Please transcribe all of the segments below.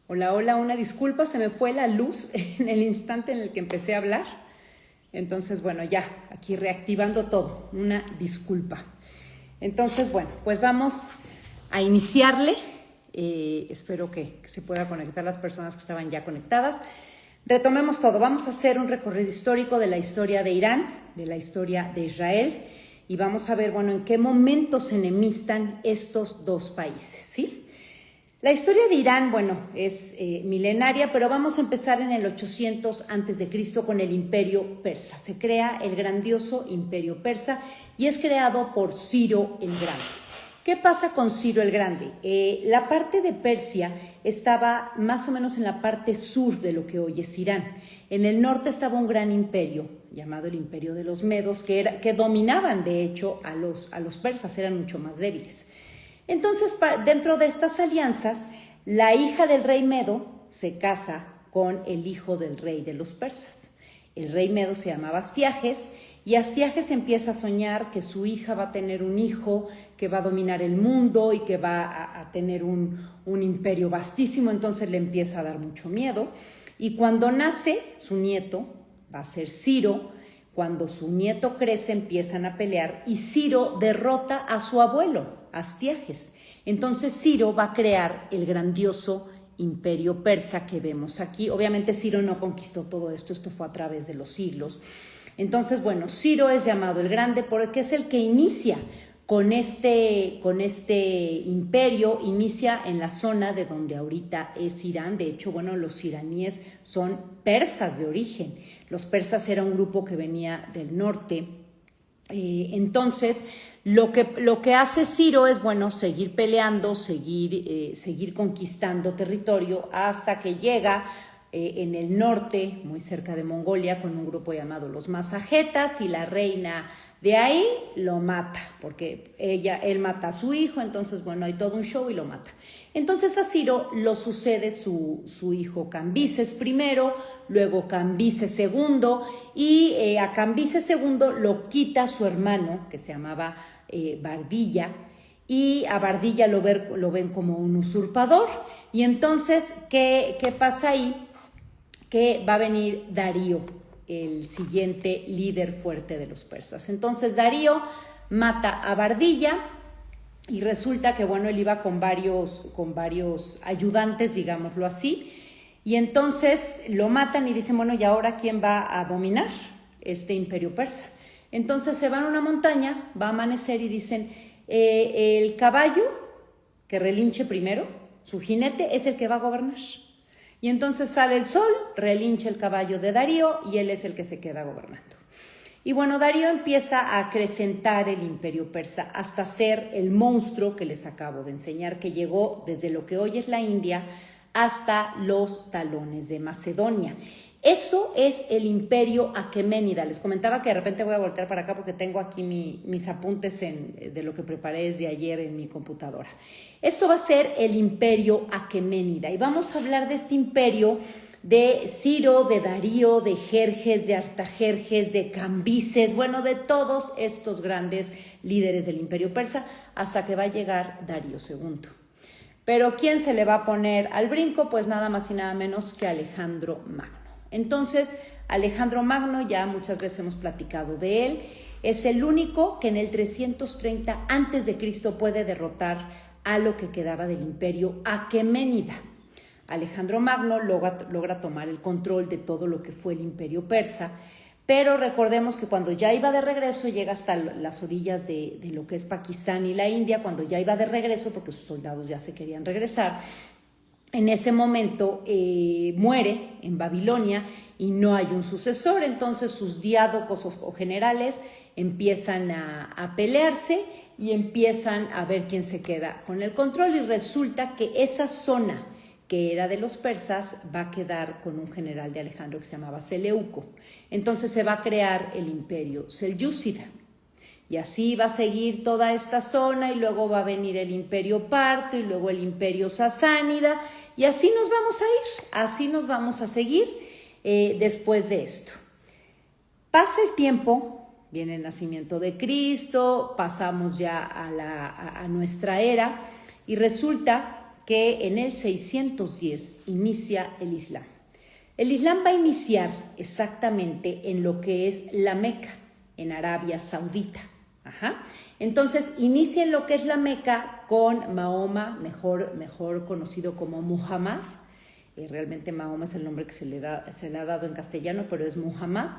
Hola, hola, una disculpa, se me fue la luz en el instante en el que empecé a hablar. Entonces, bueno, ya, aquí reactivando todo, una disculpa. Entonces, bueno, pues vamos a iniciarle. Espero que se pueda conectar las personas que estaban ya conectadas. Retomemos todo, vamos a hacer un recorrido histórico de la historia de Irán, de la historia de Israel, y vamos a ver, bueno, en qué momento se enemistan estos dos países, ¿sí? La historia de Irán, bueno, es milenaria, pero vamos a empezar en el 800 a.C. con el Imperio Persa. Se crea el grandioso Imperio Persa y es creado por Ciro el Grande. ¿Qué pasa con Ciro el Grande? La parte de Persia estaba más o menos en la parte sur de lo que hoy es Irán. En el norte estaba un gran imperio llamado el Imperio de los Medos, que dominaban de hecho a los persas, eran mucho más débiles. Entonces, dentro de estas alianzas, la hija del rey Medo se casa con el hijo del rey de los persas. El rey Medo se llamaba Astiages y Astiages empieza a soñar que su hija va a tener un hijo que va a dominar el mundo y que va a tener un imperio vastísimo, entonces le empieza a dar mucho miedo. Y cuando nace su nieto, va a ser Ciro. Cuando su nieto crece empiezan a pelear y Ciro derrota a su abuelo, Astiages. Entonces Ciro va a crear el grandioso imperio persa que vemos aquí. Obviamente Ciro no conquistó todo esto, esto fue a través de los siglos. Entonces, bueno, Ciro es llamado el Grande porque es el que inicia con este imperio, inicia en la zona de donde ahorita es Irán. De hecho, bueno, los iraníes son persas de origen. Los persas era un grupo que venía del norte. Entonces, lo que hace Ciro es, bueno, seguir peleando, seguir conquistando territorio hasta que llega en el norte, muy cerca de Mongolia, con un grupo llamado los Masagetas, y la reina de ahí lo mata, porque él mata a su hijo, entonces, bueno, hay todo un show y lo mata. Entonces a Ciro lo sucede su hijo Cambises I, luego Cambises II, y a Cambises II lo quita su hermano, que se llamaba Bardilla, y a Bardilla lo ven como un usurpador. Y entonces, ¿qué pasa ahí? Que va a venir Darío, el siguiente líder fuerte de los persas. Entonces Darío mata a Bardilla y resulta que, bueno, él iba con varios ayudantes, digámoslo así, y entonces lo matan y dicen, bueno, ¿y ahora quién va a dominar este imperio persa? Entonces se van a una montaña, va a amanecer y dicen, el caballo que relinche primero, su jinete, es el que va a gobernar. Y entonces sale el sol, relincha el caballo de Darío y él es el que se queda gobernando. Y bueno, Darío empieza a acrecentar el imperio persa hasta ser el monstruo que les acabo de enseñar, que llegó desde lo que hoy es la India hasta los talones de Macedonia. Eso es el imperio aqueménida. Les comentaba que de repente voy a voltear para acá porque tengo aquí mis apuntes de lo que preparé desde ayer en mi computadora. Esto va a ser el imperio aqueménida y vamos a hablar de este imperio de Ciro, de Darío, de Jerjes, de Artajerjes, de Cambises, bueno, de todos estos grandes líderes del imperio persa, hasta que va a llegar Darío II. Pero ¿quién se le va a poner al brinco? Pues nada más y nada menos que Alejandro Magno. Entonces, Alejandro Magno, ya muchas veces hemos platicado de él, es el único que en el 330 a.C. puede derrotar a lo que quedaba del imperio aqueménida. Alejandro Magno logra tomar el control de todo lo que fue el imperio persa, pero recordemos que cuando ya iba de regreso, llega hasta las orillas de lo que es Pakistán y la India, cuando ya iba de regreso, porque sus soldados ya se querían regresar, en ese momento muere en Babilonia y no hay un sucesor, entonces sus diádocos o generales empiezan a pelearse y empiezan a ver quién se queda con el control y resulta que esa zona que era de los persas va a quedar con un general de Alejandro que se llamaba Seleuco. Entonces se va a crear el imperio selyúcida. Y así va a seguir toda esta zona y luego va a venir el imperio parto y luego el imperio sasánida y así nos vamos a ir, así nos vamos a seguir después de esto. Pasa el tiempo, viene el nacimiento de Cristo, pasamos ya a nuestra era y resulta que en el 610 inicia el Islam. El Islam va a iniciar exactamente en lo que es la Meca, en Arabia Saudita. Entonces, inicia en lo que es la Meca con Mahoma, mejor conocido como Muhammad. Realmente Mahoma es el nombre que se le ha dado en castellano, pero es Muhammad.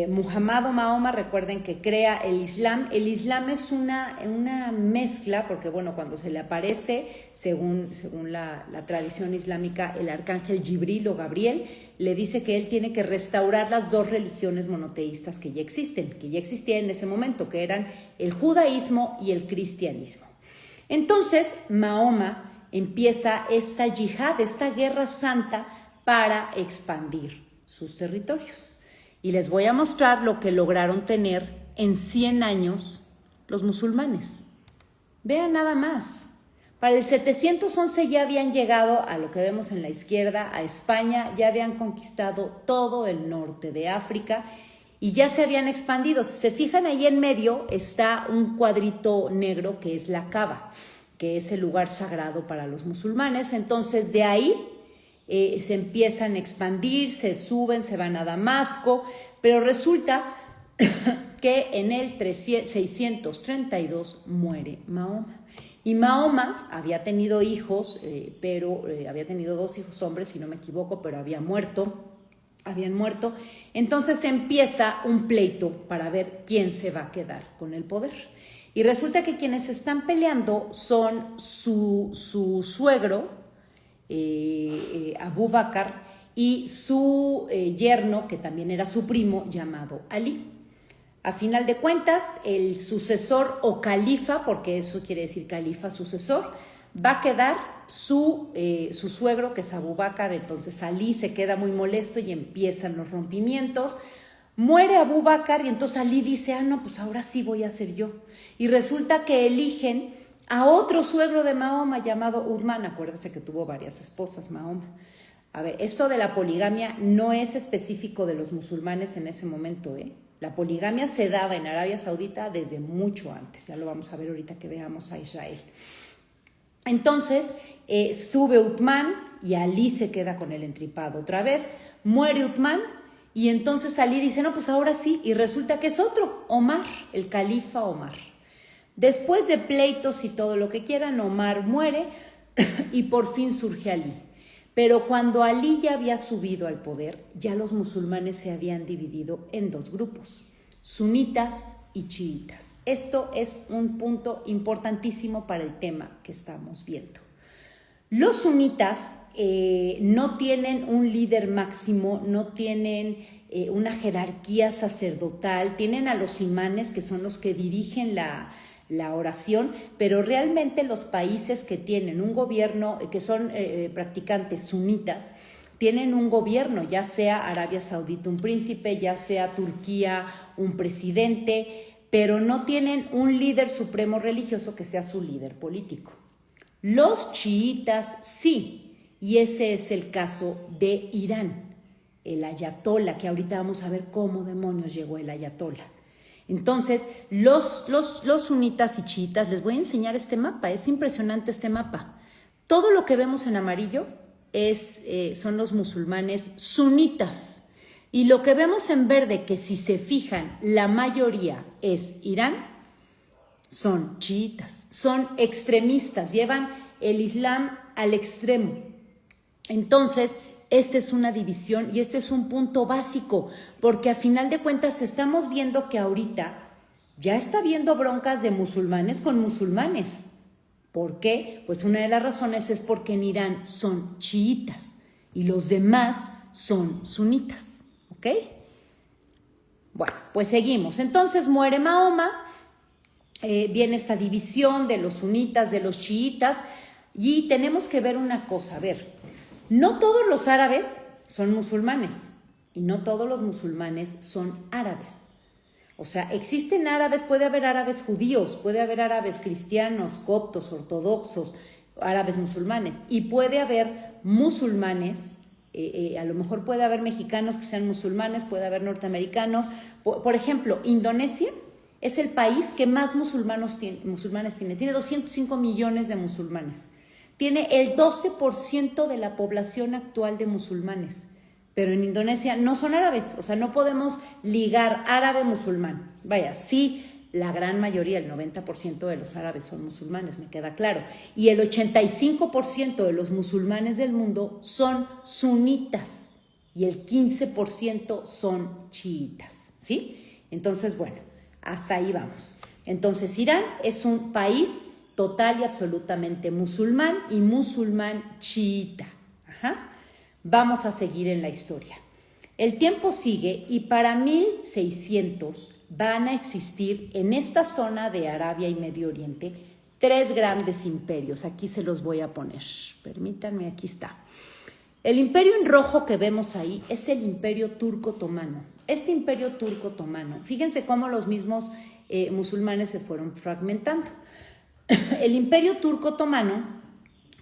Muhammad o Mahoma, recuerden que crea el Islam. El Islam es una mezcla, porque bueno, cuando se le aparece, según la tradición islámica, el arcángel Jibril o Gabriel le dice que él tiene que restaurar las dos religiones monoteístas que ya existían en ese momento, que eran el judaísmo y el cristianismo. Entonces, Mahoma empieza esta yihad, esta guerra santa para expandir sus territorios. Y les voy a mostrar lo que lograron tener en 100 años los musulmanes. Vean nada más. Para el 711 ya habían llegado a lo que vemos en la izquierda, a España, ya habían conquistado todo el norte de África y ya se habían expandido. Si se fijan, ahí en medio está un cuadrito negro que es la Kaaba, que es el lugar sagrado para los musulmanes. Entonces, de ahí se empiezan a expandir, se suben, se van a Damasco, pero resulta que en el 632 muere Mahoma. Y Mahoma había tenido hijos, pero había tenido 2 hijos hombres, si no me equivoco, pero habían muerto. Entonces empieza un pleito para ver quién se va a quedar con el poder. Y resulta que quienes están peleando son su suegro, Abu Bakr, y su yerno, que también era su primo, llamado Ali. A final de cuentas, el sucesor o califa, porque eso quiere decir califa, sucesor, va a quedar su suegro, que es Abu Bakr. Entonces Ali se queda muy molesto y empiezan los rompimientos. Muere Abu Bakr y entonces Ali dice, no, pues ahora sí voy a ser yo. Y resulta que eligen a otro suegro de Mahoma llamado Uthman. Acuérdense que tuvo varias esposas Mahoma. A ver, esto de la poligamia no es específico de los musulmanes en ese momento, La poligamia se daba en Arabia Saudita desde mucho antes. Ya lo vamos a ver ahorita que veamos a Israel. Entonces, sube Uthman y Ali se queda con el entripado otra vez. Muere Uthman y entonces Ali dice, no, pues ahora sí. Y resulta que es otro, Omar, el califa Omar. Después de pleitos y todo lo que quieran, Omar muere y por fin surge Ali. Pero cuando Ali ya había subido al poder, ya los musulmanes se habían dividido en 2 grupos, sunitas y chiitas. Esto es un punto importantísimo para el tema que estamos viendo. Los sunitas no tienen un líder máximo, no tienen una jerarquía sacerdotal, tienen a los imanes, que son los que dirigen la oración, pero realmente los países que tienen un gobierno, que son practicantes sunitas, tienen un gobierno, ya sea Arabia Saudita un príncipe, ya sea Turquía un presidente, pero no tienen un líder supremo religioso que sea su líder político. Los chiitas sí, y ese es el caso de Irán, el ayatolá, que ahorita vamos a ver cómo demonios llegó el ayatolá. Entonces, los sunitas y chiitas, les voy a enseñar este mapa, es impresionante este mapa. Todo lo que vemos en amarillo son los musulmanes sunitas. Y lo que vemos en verde, que si se fijan, la mayoría es Irán, son chiitas, son extremistas, llevan el Islam al extremo. Entonces, esta es una división y este es un punto básico, porque a final de cuentas estamos viendo que ahorita ya está habiendo broncas de musulmanes con musulmanes. ¿Por qué? Pues una de las razones es porque en Irán son chiitas y los demás son sunitas, ¿ok? Bueno, pues seguimos. Entonces muere Mahoma, viene esta división de los sunitas, de los chiitas, y tenemos que ver una cosa, a ver, no todos los árabes son musulmanes y no todos los musulmanes son árabes. O sea, existen árabes, puede haber árabes judíos, puede haber árabes cristianos, coptos, ortodoxos, árabes musulmanes, y puede haber musulmanes, a lo mejor puede haber mexicanos que sean musulmanes, puede haber norteamericanos. Por ejemplo, Indonesia es el país que más musulmanes tiene 205 millones de musulmanes. tiene el 12% de la población actual de musulmanes. Pero en Indonesia no son árabes, o sea, no podemos ligar árabe-musulmán. Vaya, sí, la gran mayoría, el 90% de los árabes son musulmanes, me queda claro. Y el 85% de los musulmanes del mundo son sunitas y el 15% son chiitas, ¿sí? Entonces, bueno, hasta ahí vamos. Entonces, Irán es un país total y absolutamente musulmán y musulmán chiita. Ajá. Vamos a seguir en la historia. El tiempo sigue y para 1600 van a existir en esta zona de Arabia y Medio Oriente 3 grandes imperios. Aquí se los voy a poner. Permítanme, aquí está. El imperio en rojo que vemos ahí es el imperio turco-otomano. Este imperio turco-otomano, fíjense cómo los mismos musulmanes se fueron fragmentando. El imperio turco-otomano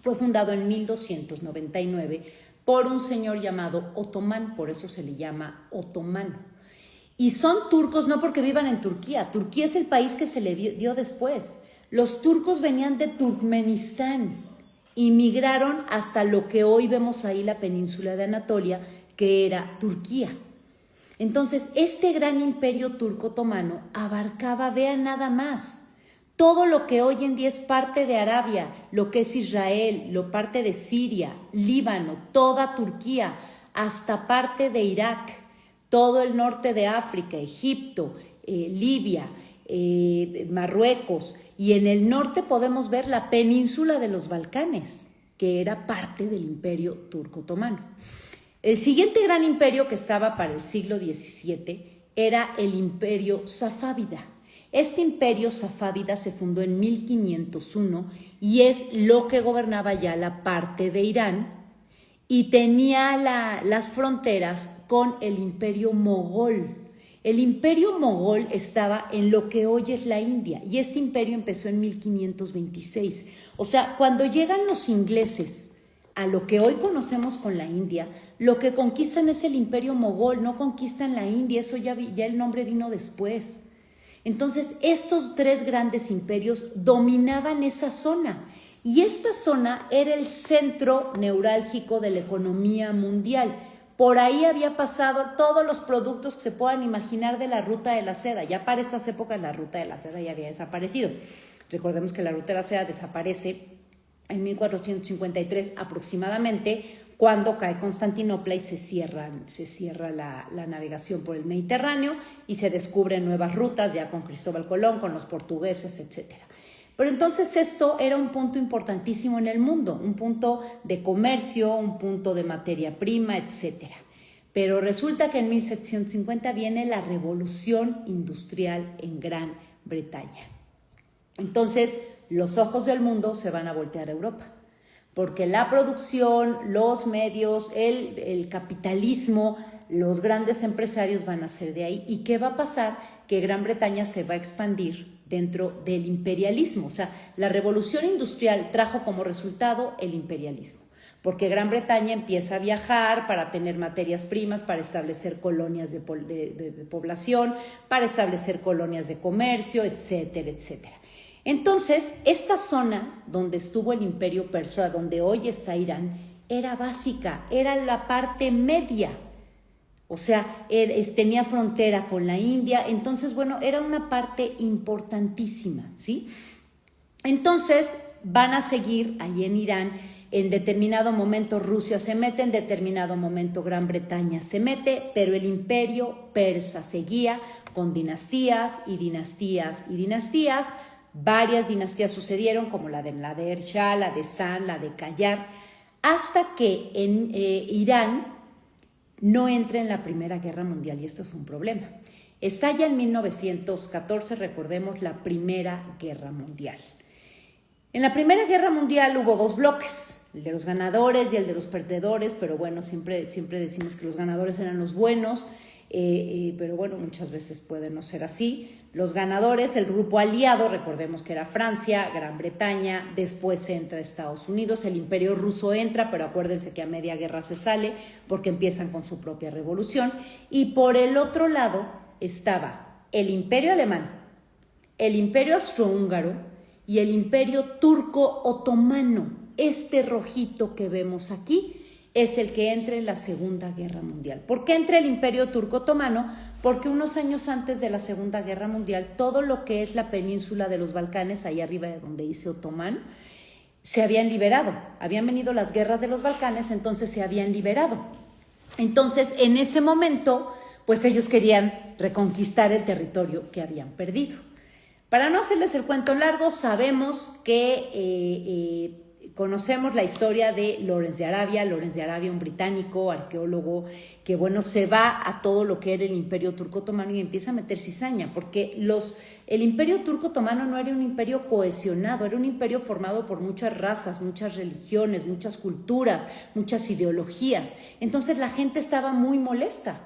fue fundado en 1299 por un señor llamado Otomán, por eso se le llama otomano. Y son turcos no porque vivan en Turquía, Turquía es el país que se le dio después. Los turcos venían de Turkmenistán y migraron hasta lo que hoy vemos ahí, la península de Anatolia, que era Turquía. Entonces, este gran imperio turco-otomano abarcaba, vean nada más, todo lo que hoy en día es parte de Arabia, lo que es Israel, lo parte de Siria, Líbano, toda Turquía, hasta parte de Irak, todo el norte de África, Egipto, Libia, Marruecos, y en el norte podemos ver la península de los Balcanes, que era parte del imperio turco-otomano. El siguiente gran imperio que estaba para el siglo XVII era el imperio safávida. Este imperio safávida se fundó en 1501 y es lo que gobernaba ya la parte de Irán y tenía las fronteras con el imperio mogol. El imperio mogol estaba en lo que hoy es la India y este imperio empezó en 1526. O sea, cuando llegan los ingleses a lo que hoy conocemos con la India, lo que conquistan es el imperio mogol, no conquistan la India, eso ya el nombre vino después. Entonces, estos 3 grandes imperios dominaban esa zona y esta zona era el centro neurálgico de la economía mundial. Por ahí había pasado todos los productos que se puedan imaginar de la ruta de la seda. Ya para estas épocas la ruta de la seda ya había desaparecido. Recordemos que la ruta de la seda desaparece en 1453 aproximadamente, cuando cae Constantinopla y se cierra la navegación por el Mediterráneo y se descubren nuevas rutas ya con Cristóbal Colón, con los portugueses, etc. Pero entonces esto era un punto importantísimo en el mundo, un punto de comercio, un punto de materia prima, etc. Pero resulta que en 1750 viene la revolución industrial en Gran Bretaña. Entonces los ojos del mundo se van a voltear a Europa, porque la producción, los medios, el capitalismo, los grandes empresarios van a ser de ahí. ¿Y qué va a pasar? Que Gran Bretaña se va a expandir dentro del imperialismo. O sea, la revolución industrial trajo como resultado el imperialismo, porque Gran Bretaña empieza a viajar para tener materias primas, para establecer colonias de población, para establecer colonias de comercio, etcétera, etcétera. Entonces, esta zona donde estuvo el imperio persa, donde hoy está Irán, era básica, era la parte media. O sea, tenía frontera con la India, entonces, bueno, era una parte importantísima, ¿sí? Entonces, van a seguir allí en Irán, en determinado momento Rusia se mete, en determinado momento Gran Bretaña se mete, pero el imperio persa seguía con dinastías y dinastías y dinastías. Varias dinastías sucedieron, como la de Nader Shah, la de San, la de Qajar, hasta que en Irán no entra en la Primera Guerra Mundial, y esto fue un problema. Estalla en 1914, recordemos, la Primera Guerra Mundial. En la Primera Guerra Mundial hubo 2 bloques, el de los ganadores y el de los perdedores, pero bueno, siempre decimos que los ganadores eran los buenos, pero bueno, muchas veces puede no ser así. Los ganadores, el grupo aliado, recordemos que era Francia, Gran Bretaña, después entra Estados Unidos, el imperio ruso entra, pero acuérdense que a media guerra se sale porque empiezan con su propia revolución. Y por el otro lado estaba el imperio alemán, el imperio austrohúngaro y el imperio turco-otomano. este rojito que vemos aquí es el que entra en la Segunda Guerra Mundial. ¿Por qué entra el Imperio Turco Otomano? Porque unos años antes de la Segunda Guerra Mundial, todo lo que es la península de los Balcanes, ahí arriba de donde dice Otomán, se habían liberado. Habían venido las guerras de los Balcanes, entonces se habían liberado. Entonces, en ese momento, pues ellos querían reconquistar el territorio que habían perdido. Para no hacerles el cuento largo, sabemos que conocemos la historia de Lawrence de Arabia, un británico, arqueólogo, que bueno, se va a todo lo que era el Imperio Turco Otomano y empieza a meter cizaña, porque el Imperio Turco Otomano no era un imperio cohesionado, era un imperio formado por muchas razas, muchas religiones, muchas culturas, muchas ideologías. Entonces la gente estaba muy molesta.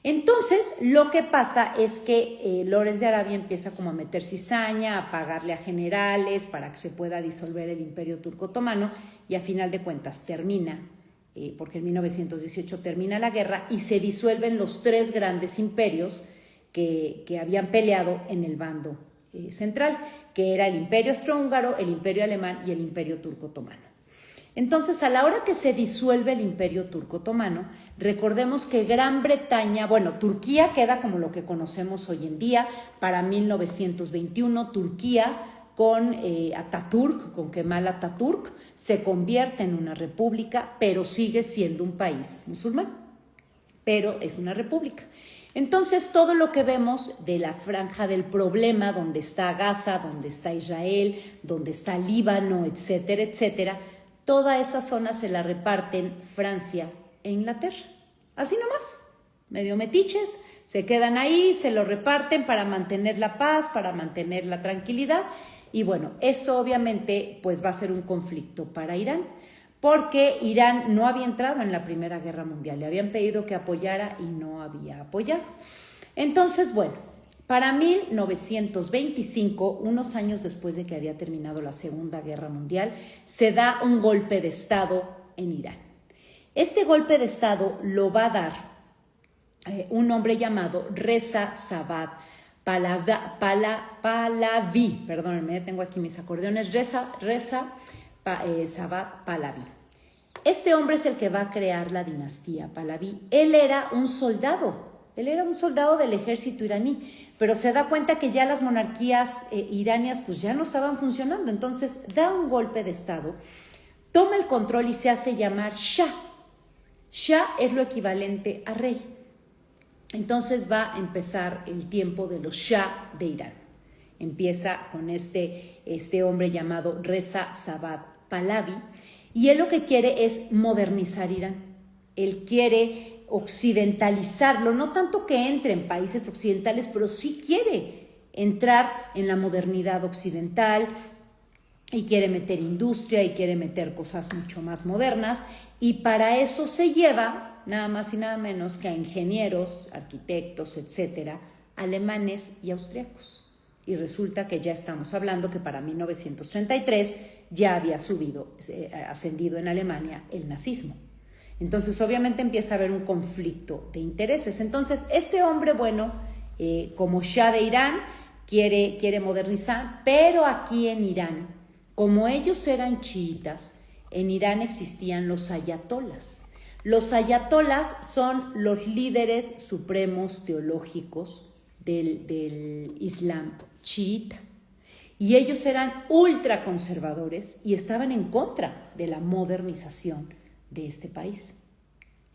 Entonces, lo que pasa es que Lawrence de Arabia empieza como a meter cizaña, a pagarle a generales para que se pueda disolver el Imperio Turco Otomano y a final de cuentas termina, porque en 1918 termina la guerra y se disuelven los tres grandes imperios que habían peleado en el bando central, que era el Imperio Austrohúngaro, el Imperio Alemán y el Imperio Turco Otomano. Entonces, a la hora que se disuelve el Imperio Turco Otomano, recordemos que Gran Bretaña, bueno, Turquía queda como lo que conocemos hoy en día. Para 1921, Turquía con Atatürk, con Kemal Atatürk, se convierte en una república, pero sigue siendo un país musulmán, pero es una república. Entonces, todo lo que vemos de la franja del problema, donde está Gaza, donde está Israel, donde está Líbano, etcétera, etcétera, toda esa zona se la reparten Francia e Inglaterra. Así nomás, medio metiches, se quedan ahí, se lo reparten para mantener la paz, para mantener la tranquilidad. Y bueno, esto obviamente pues va a ser un conflicto para Irán, porque Irán no había entrado en la Primera Guerra Mundial, le habían pedido que apoyara y no había apoyado. Entonces, bueno, para 1925, unos años después de que había terminado la Segunda Guerra Mundial, se da un golpe de Estado en Irán. Este golpe de Estado lo va a dar un hombre llamado Reza Sabah Pahlavi, perdónenme, tengo aquí mis acordeones, Reza Sabah Pahlavi. Este hombre es el que va a crear la dinastía Pahlavi. Él era un soldado del ejército iraní, pero se da cuenta que ya las monarquías iranias pues ya no estaban funcionando, entonces da un golpe de Estado, toma el control y se hace llamar Shah. Shah es lo equivalente a rey. Entonces va a empezar el tiempo de los Shah de Irán. Empieza con este hombre llamado Reza Sabah Pahlavi, y él lo que quiere es modernizar Irán. Él quiere occidentalizarlo, no tanto que entre en países occidentales, pero sí quiere entrar en la modernidad occidental y quiere meter industria y quiere meter cosas mucho más modernas, y para eso se lleva nada más y nada menos que a ingenieros, arquitectos, etcétera, alemanes y austriacos. Y resulta que ya estamos hablando que para 1933 ya había ascendido en Alemania el nazismo. Entonces, obviamente empieza a haber un conflicto de intereses. Entonces, este hombre, bueno, como Shah de Irán, quiere modernizar, pero aquí en Irán, como ellos eran chiitas, en Irán existían los ayatolas. Los ayatolas son los líderes supremos teológicos del Islam chiita. Y ellos eran ultraconservadores y estaban en contra de la modernización de este país.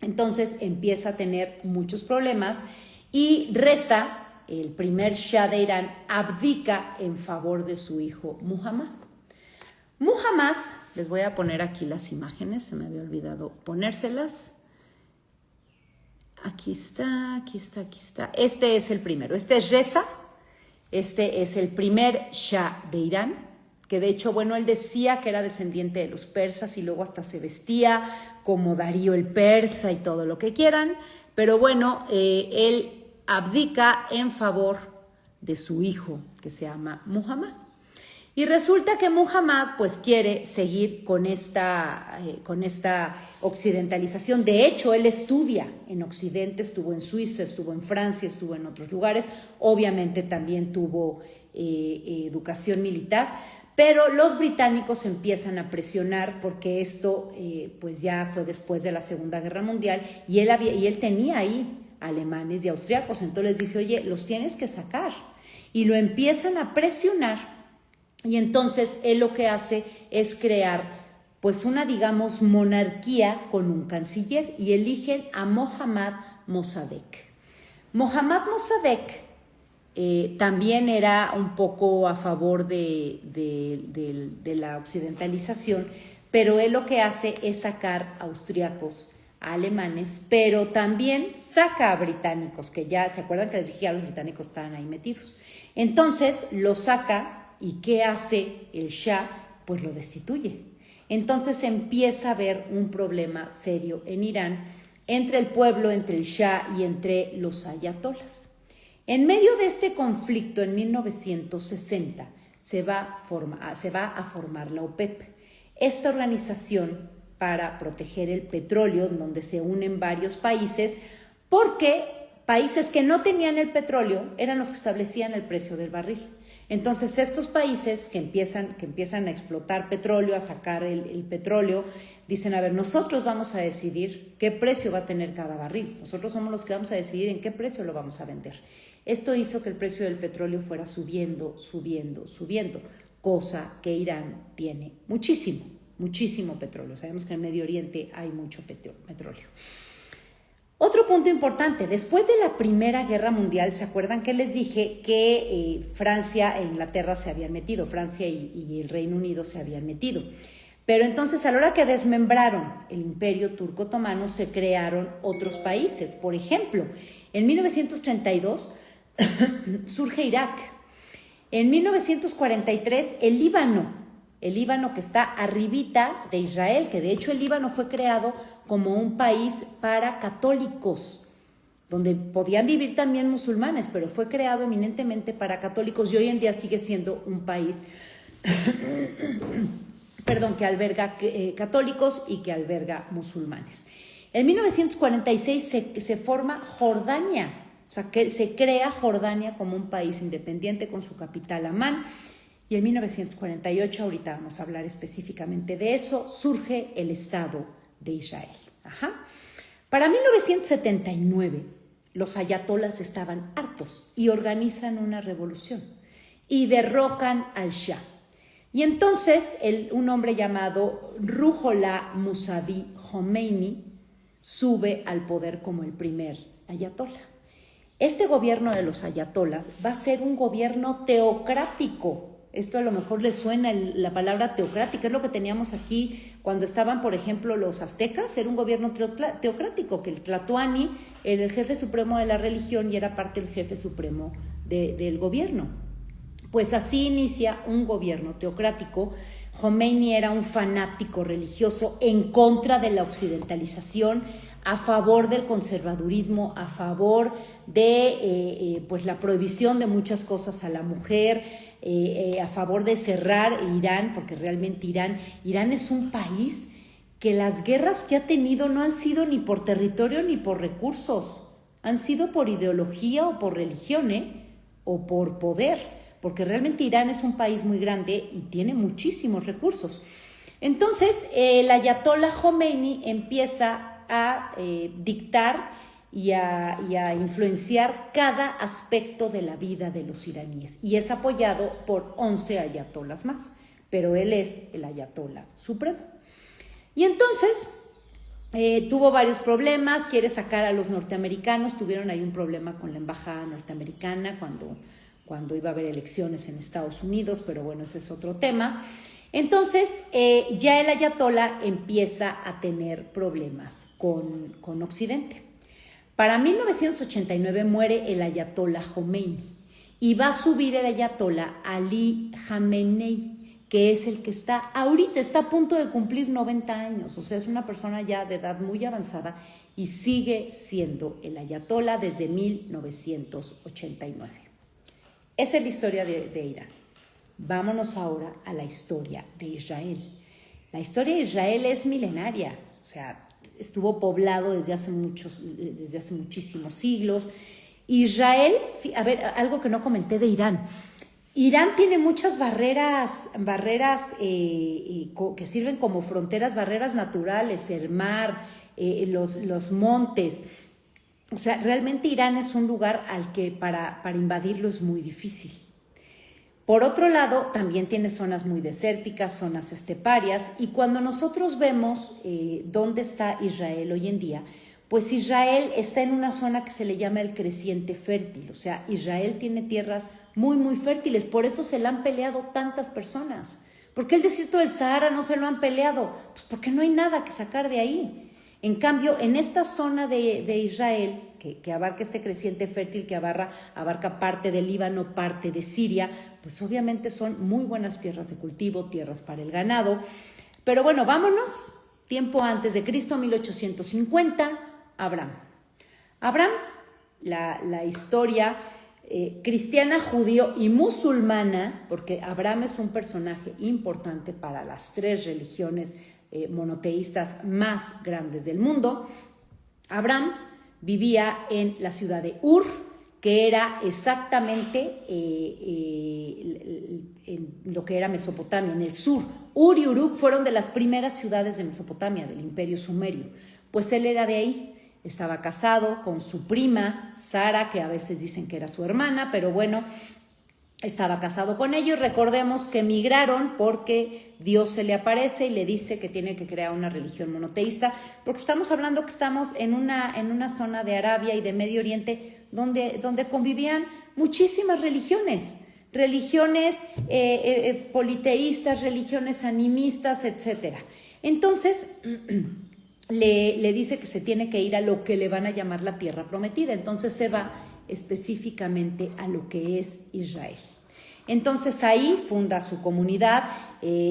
Entonces empieza a tener muchos problemas y Reza, el primer Shah de Irán, abdica en favor de su hijo Muhammad. Muhammad, les voy a poner aquí las imágenes, se me había olvidado ponérselas. Aquí está. Este es el primero, este es Reza, este es el primer Shah de Irán, que de hecho, bueno, él decía que era descendiente de los persas y luego hasta se vestía como Darío el persa y todo lo que quieran, pero bueno, él abdica en favor de su hijo, que se llama Muhammad. Y resulta que Muhammad pues quiere seguir con esta occidentalización. De hecho, él estudia en Occidente, estuvo en Suiza, estuvo en Francia, estuvo en otros lugares, obviamente también tuvo educación militar, pero los británicos empiezan a presionar porque esto pues ya fue después de la Segunda Guerra Mundial y él tenía ahí alemanes y austriacos, entonces les dice, oye, los tienes que sacar, y lo empiezan a presionar, y entonces él lo que hace es crear pues una, digamos, monarquía con un canciller, y eligen a Mohammad Mossadegh. Mohammad Mossadegh también era un poco a favor de la occidentalización, pero él lo que hace es sacar a austriacos, a alemanes, pero también saca a británicos, que ya se acuerdan que les dije, a los británicos estaban ahí metidos. Entonces lo saca, y ¿qué hace el Shah? Pues lo destituye. Entonces empieza a haber un problema serio en Irán entre el pueblo, entre el Shah y entre los ayatolas. En medio de este conflicto, en 1960, se va a formar la OPEP, esta organización para proteger el petróleo, donde se unen varios países, porque países que no tenían el petróleo eran los que establecían el precio del barril. Entonces estos países que empiezan a explotar petróleo, a sacar el petróleo, dicen, a ver, nosotros vamos a decidir qué precio va a tener cada barril, nosotros somos los que vamos a decidir en qué precio lo vamos a vender. Esto hizo que el precio del petróleo fuera subiendo, cosa que Irán tiene muchísimo petróleo. Sabemos que en Medio Oriente hay mucho petróleo. Otro punto importante, después de la Primera Guerra Mundial, ¿se acuerdan que les dije que Francia e Inglaterra se habían metido, Francia y el Reino Unido se habían metido? Pero entonces, a la hora que desmembraron el Imperio Turco Otomano, se crearon otros países. Por ejemplo, en 1932 surge Irak. En 1943, el Líbano que está arribita de Israel, que de hecho el Líbano fue creado como un país para católicos, donde podían vivir también musulmanes, pero fue creado eminentemente para católicos, y hoy en día sigue siendo un país que alberga católicos y que alberga musulmanes. En 1946 se forma Jordania. O sea, que se crea Jordania como un país independiente con su capital Amán, y en 1948, ahorita vamos a hablar específicamente de eso, surge el Estado de Israel. Para 1979, los ayatolas estaban hartos y organizan una revolución y derrocan al Shah. Y entonces un hombre llamado Ruhollah Mossadegh Khomeini sube al poder como el primer ayatola. Este gobierno de los ayatolas va a ser un gobierno teocrático. Esto a lo mejor les suena la palabra teocrática, es lo que teníamos aquí cuando estaban, por ejemplo, los aztecas, era un gobierno teocrático, que el Tlatoani era el jefe supremo de la religión y era parte del jefe supremo del gobierno. Pues así inicia un gobierno teocrático. Khomeini era un fanático religioso en contra de la occidentalización, a favor del conservadurismo, a favor de pues la prohibición de muchas cosas a la mujer, a favor de cerrar Irán, porque realmente Irán es un país que las guerras que ha tenido no han sido ni por territorio ni por recursos, han sido por ideología o por religión, o por poder, porque realmente Irán es un país muy grande y tiene muchísimos recursos. Entonces el ayatollah Khomeini empieza a dictar y a influenciar cada aspecto de la vida de los iraníes, y es apoyado por 11 ayatolas más, pero él es el ayatollah supremo. Y entonces tuvo varios problemas, quiere sacar a los norteamericanos, tuvieron ahí un problema con la embajada norteamericana cuando iba a haber elecciones en Estados Unidos, pero bueno, ese es otro tema. Entonces ya el ayatollah empieza a tener problemas con Occidente. Para 1989 muere el ayatollah Khomeini y va a subir el ayatollah Ali Khamenei, que es el que está a punto de cumplir 90 años, o sea, es una persona ya de edad muy avanzada y sigue siendo el ayatollah desde 1989. Esa es la historia de Irán. Vámonos ahora a la historia de Israel. La historia de Israel es milenaria, o sea, estuvo poblado desde hace muchísimos siglos. Israel, a ver, algo que no comenté de Irán. Irán tiene muchas barreras que sirven como fronteras, barreras naturales, el mar, los montes. O sea, realmente Irán es un lugar al que para invadirlo es muy difícil. Por otro lado, también tiene zonas muy desérticas, zonas esteparias, y cuando nosotros vemos dónde está Israel hoy en día, pues Israel está en una zona que se le llama el creciente fértil. O sea, Israel tiene tierras muy, muy fértiles, por eso se la han peleado tantas personas. ¿Por qué el desierto del Sahara no se lo han peleado? Pues porque no hay nada que sacar de ahí. En cambio, en esta zona de Israel, que abarca este creciente fértil, que abarca parte del Líbano, parte de Siria, pues obviamente son muy buenas tierras de cultivo, tierras para el ganado. Pero bueno, vámonos, tiempo antes de Cristo, 1850, Abraham. Abraham, la historia cristiana, judío y musulmana, porque Abraham es un personaje importante para las tres religiones monoteístas más grandes del mundo. Abraham vivía en la ciudad de Ur, que era exactamente en lo que era Mesopotamia, en el sur. Ur y Uruk fueron de las primeras ciudades de Mesopotamia, del Imperio Sumerio. Pues él era de ahí. Estaba casado con su prima, Sara, que a veces dicen que era su hermana, pero bueno, estaba casado con ellos. Recordemos que emigraron porque Dios se le aparece y le dice que tiene que crear una religión monoteísta, porque estamos hablando que estamos en una zona de Arabia y de Medio Oriente donde convivían muchísimas religiones politeístas, religiones animistas, etc. Entonces le dice que se tiene que ir a lo que le van a llamar la tierra prometida. Entonces se va específicamente a lo que es Israel. Entonces ahí funda su comunidad.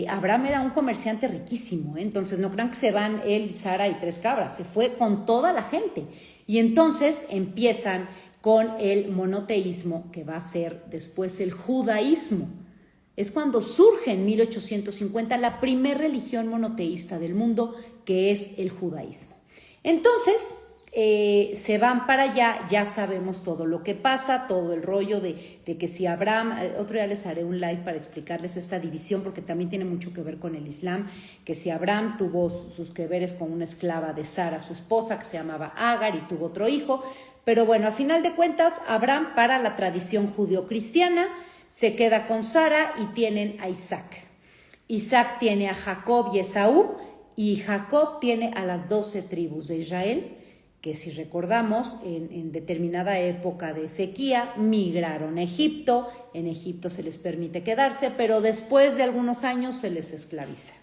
Abraham era un comerciante riquísimo, entonces no crean que se van él, Sara y 3 cabras, se fue con toda la gente. Y entonces empiezan con el monoteísmo, que va a ser después el judaísmo. Es cuando surge en 1850 la primera religión monoteísta del mundo, que es el judaísmo. Entonces se van para allá, ya sabemos todo lo que pasa, todo el rollo de que si Abraham, otro día les haré un live para explicarles esta división, porque también tiene mucho que ver con el Islam, que si Abraham tuvo sus que veres con una esclava de Sara, su esposa, que se llamaba Agar, y tuvo otro hijo. Pero bueno, a final de cuentas, Abraham, para la tradición judío-cristiana, se queda con Sara y tienen a Isaac. Isaac tiene a Jacob y Esaú, y Jacob tiene a las 12 tribus de Israel, que si recordamos, en determinada época de sequía, migraron a Egipto. En Egipto se les permite quedarse, pero después de algunos años se les esclaviza.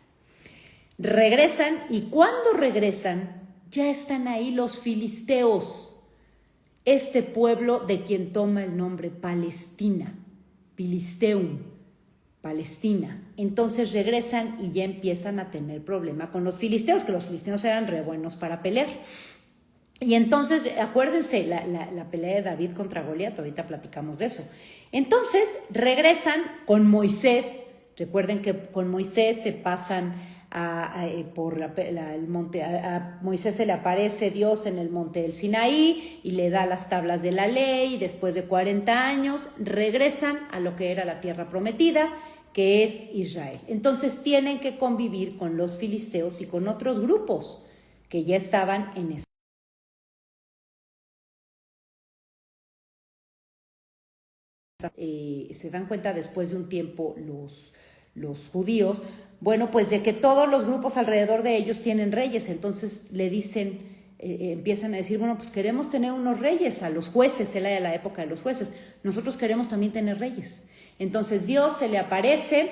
Regresan, y cuando regresan, ya están ahí los filisteos, este pueblo de quien toma el nombre Palestina, Filisteum, Palestina. Entonces regresan y ya empiezan a tener problema con los filisteos, que los filisteos eran re buenos para pelear. Y entonces, acuérdense, la pelea de David contra Goliat, ahorita platicamos de eso. Entonces regresan con Moisés. Recuerden que con Moisés se pasan por el monte. A Moisés se le aparece Dios en el monte del Sinaí y le da las tablas de la ley. Y después de 40 años regresan a lo que era la tierra prometida, que es Israel. Entonces tienen que convivir con los filisteos y con otros grupos que ya estaban en esa. Se dan cuenta después de un tiempo los judíos, bueno, pues de que todos los grupos alrededor de ellos tienen reyes. Entonces le dicen, empiezan a decir, bueno, pues queremos tener unos reyes, a los jueces, era la época de los jueces, nosotros queremos también tener reyes. Entonces Dios se les aparece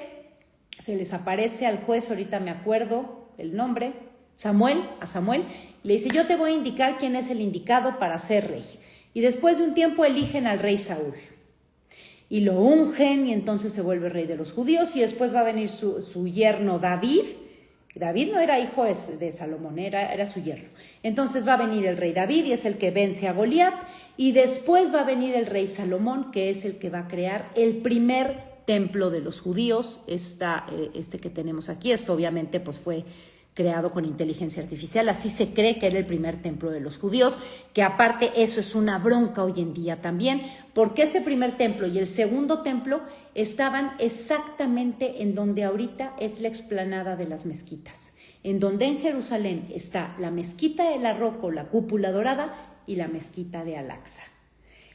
al juez, ahorita me acuerdo el nombre, Samuel, le dice, yo te voy a indicar quién es el indicado para ser rey. Y después de un tiempo eligen al rey Saúl. Y lo ungen, y entonces se vuelve rey de los judíos. Y después va a venir su yerno David. David no era hijo de Salomón, era su yerno. Entonces va a venir el rey David y es el que vence a Goliat. Y después va a venir el rey Salomón, que es el que va a crear el primer templo de los judíos. Este que tenemos aquí, esto obviamente pues fue creado con inteligencia artificial. Así se cree que era el primer templo de los judíos, que aparte eso es una bronca hoy en día también, porque ese primer templo y el segundo templo estaban exactamente en donde ahorita es la explanada de las mezquitas, en donde en Jerusalén está la mezquita de la Roca, la cúpula dorada, y la mezquita de Al-Aqsa.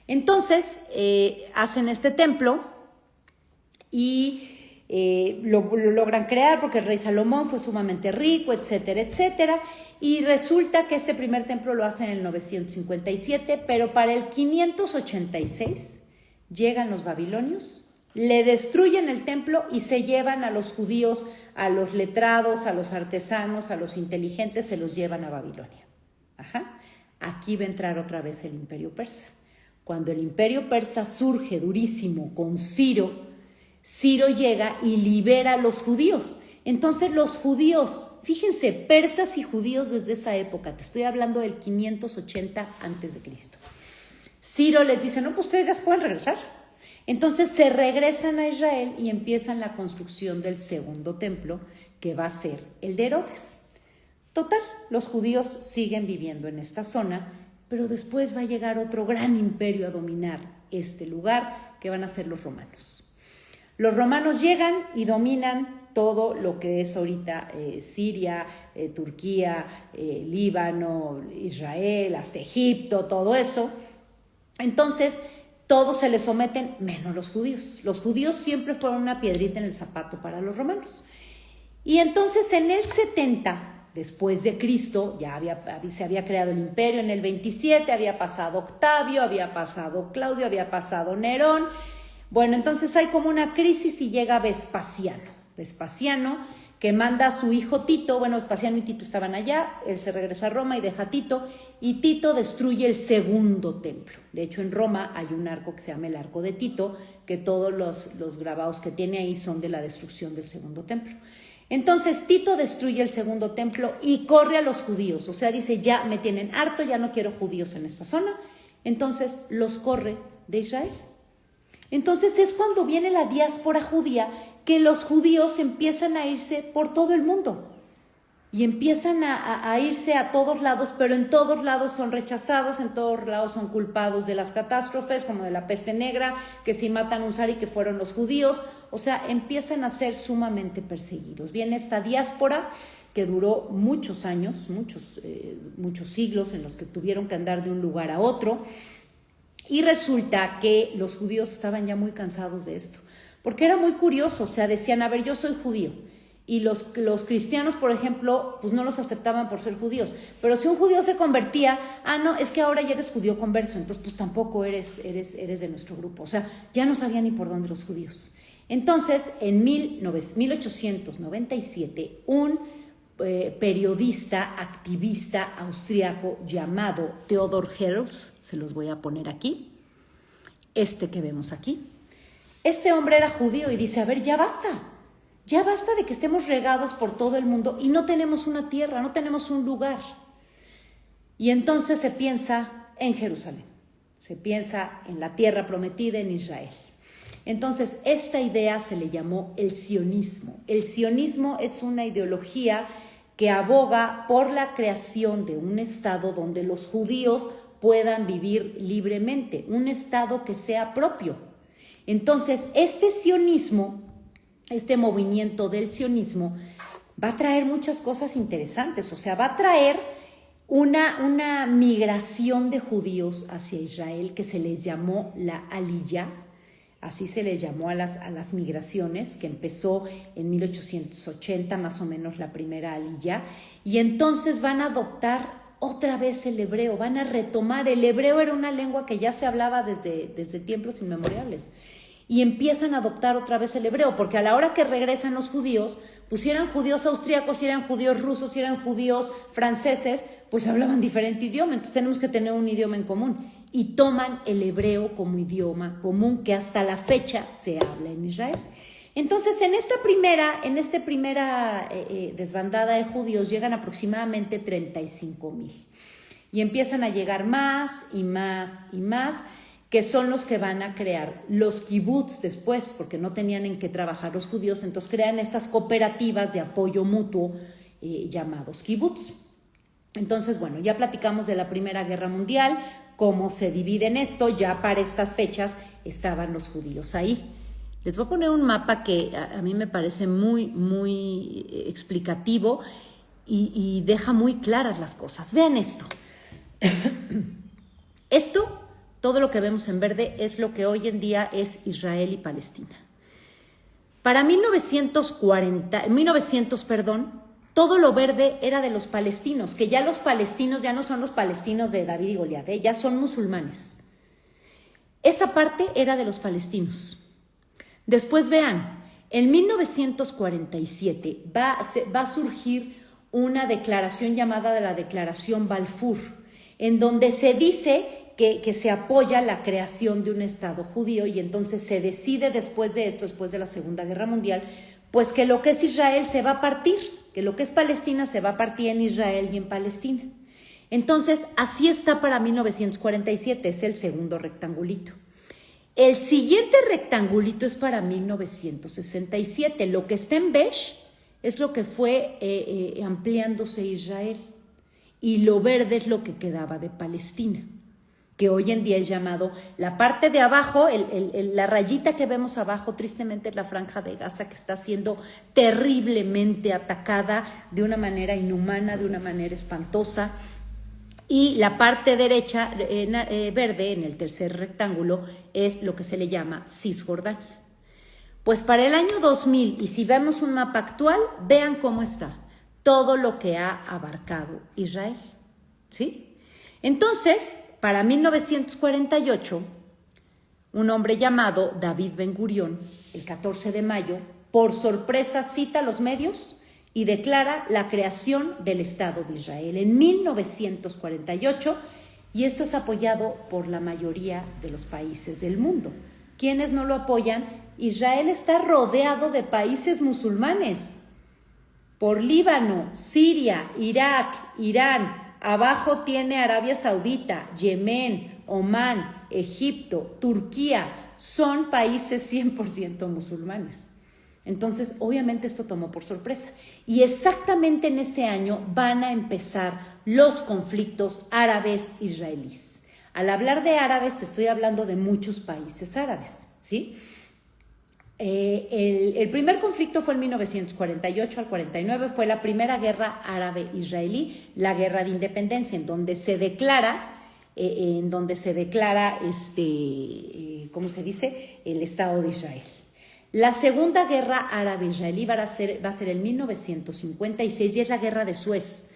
Entonces hacen este templo y lo logran crear porque el rey Salomón fue sumamente rico, etcétera, etcétera. Y resulta que este primer templo lo hacen en el 957, pero para el 586 llegan los babilonios, le destruyen el templo y se llevan a los judíos, a los letrados, a los artesanos, a los inteligentes, se los llevan a Babilonia. Aquí va a entrar otra vez el imperio persa. Cuando el imperio persa surge durísimo con Ciro llega y libera a los judíos. Entonces los judíos, fíjense, persas y judíos desde esa época, te estoy hablando del 580 a.C. Ciro les dice, no, pues ustedes ya pueden regresar. Entonces se regresan a Israel y empiezan la construcción del segundo templo, que va a ser el de Herodes. Total, los judíos siguen viviendo en esta zona, pero después va a llegar otro gran imperio a dominar este lugar, que van a ser los romanos. Los romanos llegan y dominan todo lo que es ahorita Siria, Turquía, Líbano, Israel, hasta Egipto, todo eso. Entonces, todos se les someten, menos los judíos. Los judíos siempre fueron una piedrita en el zapato para los romanos. Y entonces en el 70, después de Cristo, ya se había creado el imperio. En el 27 había pasado Octavio, había pasado Claudio, había pasado Nerón. Bueno, entonces hay como una crisis y llega Vespasiano. Vespasiano, que manda a su hijo Tito. Bueno, Vespasiano y Tito estaban allá, él se regresa a Roma y deja a Tito, y Tito destruye el segundo templo. De hecho, en Roma hay un arco que se llama el Arco de Tito, que todos los grabados que tiene ahí son de la destrucción del segundo templo. Entonces Tito destruye el segundo templo y corre a los judíos, o sea, dice, ya me tienen harto, ya no quiero judíos en esta zona. Entonces los corre de Israel. Entonces es cuando viene la diáspora judía, que los judíos empiezan a irse por todo el mundo y empiezan a irse a todos lados, pero en todos lados son rechazados, en todos lados son culpados de las catástrofes, como de la peste negra, que si matan un zar y que fueron los judíos, o sea, empiezan a ser sumamente perseguidos. Viene esta diáspora que duró muchos años, muchos siglos, en los que tuvieron que andar de un lugar a otro. Y resulta que los judíos estaban ya muy cansados de esto, porque era muy curioso, o sea, decían, a ver, yo soy judío, y los cristianos, por ejemplo, pues no los aceptaban por ser judíos, pero si un judío se convertía, no, es que ahora ya eres judío converso, entonces pues tampoco eres de nuestro grupo, o sea, ya no sabían ni por dónde los judíos. Entonces, en 1897, un periodista, activista austriaco llamado Theodor Herzl, se los voy a poner aquí, este que vemos aquí. Este hombre era judío y dice, a ver, ya basta de que estemos regados por todo el mundo y no tenemos una tierra, no tenemos un lugar. Y entonces se piensa en Jerusalén, se piensa en la tierra prometida, en Israel. Entonces esta idea se le llamó el sionismo. El sionismo es una ideología que aboga por la creación de un estado donde los judíos puedan vivir libremente, un estado que sea propio. Entonces, este sionismo, este movimiento del sionismo, va a traer muchas cosas interesantes, o sea, va a traer una migración de judíos hacia Israel que se les llamó la Aliyá. Así se le llamó a las migraciones, que empezó en 1880, más o menos la primera aliyá, y entonces van a adoptar otra vez el hebreo, van a retomar. El hebreo era una lengua que ya se hablaba desde tiempos inmemoriales, y empiezan a adoptar otra vez el hebreo, porque a la hora que regresan los judíos, pues si eran judíos austriacos, si eran judíos rusos, si eran judíos franceses, pues hablaban diferente idioma, entonces tenemos que tener un idioma en común. Y toman el hebreo como idioma común que hasta la fecha se habla en Israel. Entonces, en esta primera desbandada de judíos llegan aproximadamente 35,000 y empiezan a llegar más y más y más, que son los que van a crear los kibbutz después, porque no tenían en qué trabajar los judíos, entonces crean estas cooperativas de apoyo mutuo llamados kibutz. Entonces, bueno, ya platicamos de la Primera Guerra Mundial, cómo se divide en esto. Ya para estas fechas estaban los judíos ahí. Les voy a poner un mapa que a mí me parece muy, muy explicativo y deja muy claras las cosas. Vean esto. Esto, todo lo que vemos en verde, es lo que hoy en día es Israel y Palestina. Para 1900, todo lo verde era de los palestinos, que ya los palestinos ya no son los palestinos de David y Goliat, ya son musulmanes. Esa parte era de los palestinos. Después vean, en 1947 va a surgir una declaración llamada de la Declaración Balfour, en donde se dice que se apoya la creación de un Estado judío, y entonces se decide después de esto, después de la Segunda Guerra Mundial, pues que lo que es Israel se va a partir, que lo que es Palestina se va a partir en Israel y en Palestina. Entonces, así está para 1947, es el segundo rectangulito. El siguiente rectangulito es para 1967. Lo que está en beige es lo que fue ampliándose Israel, y lo verde es lo que quedaba de Palestina, que hoy en día es llamado, la parte de abajo, la rayita que vemos abajo, tristemente es la Franja de Gaza, que está siendo terriblemente atacada de una manera inhumana, de una manera espantosa. Y la parte derecha, verde, en el tercer rectángulo, es lo que se le llama Cisjordania. Pues para el año 2000, y si vemos un mapa actual, vean cómo está todo lo que ha abarcado Israel, ¿sí? Entonces, para 1948, un hombre llamado David Ben Gurión, el 14 de mayo, por sorpresa cita a los medios y declara la creación del Estado de Israel en 1948, y esto es apoyado por la mayoría de los países del mundo. ¿Quiénes no lo apoyan? Israel está rodeado de países musulmanes, por Líbano, Siria, Irak, Irán. Abajo tiene Arabia Saudita, Yemen, Omán, Egipto, Turquía. Son países 100% musulmanes. Entonces, obviamente esto tomó por sorpresa. Y exactamente en ese año van a empezar los conflictos árabes-israelíes. Al hablar de árabes, te estoy hablando de muchos países árabes, ¿sí? El primer conflicto fue en 1948 al 49, fue la primera guerra árabe-israelí, la guerra de independencia, en donde se declara, ¿cómo se dice? El Estado de Israel. La segunda guerra árabe-israelí va a ser en 1956, y es la guerra de Suez.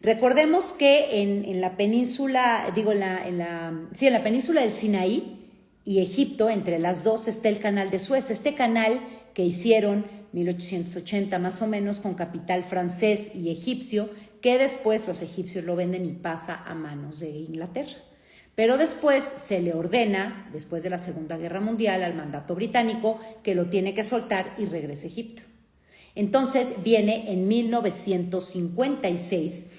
Recordemos que en la península, en la península del Sinaí y Egipto, entre las dos está el canal de Suez. Este canal que hicieron 1880 más o menos, con capital francés y egipcio, que después los egipcios lo venden y pasa a manos de Inglaterra. Pero después se le ordena, después de la Segunda Guerra Mundial, al mandato británico que lo tiene que soltar y regrese a Egipto. Entonces viene en 1956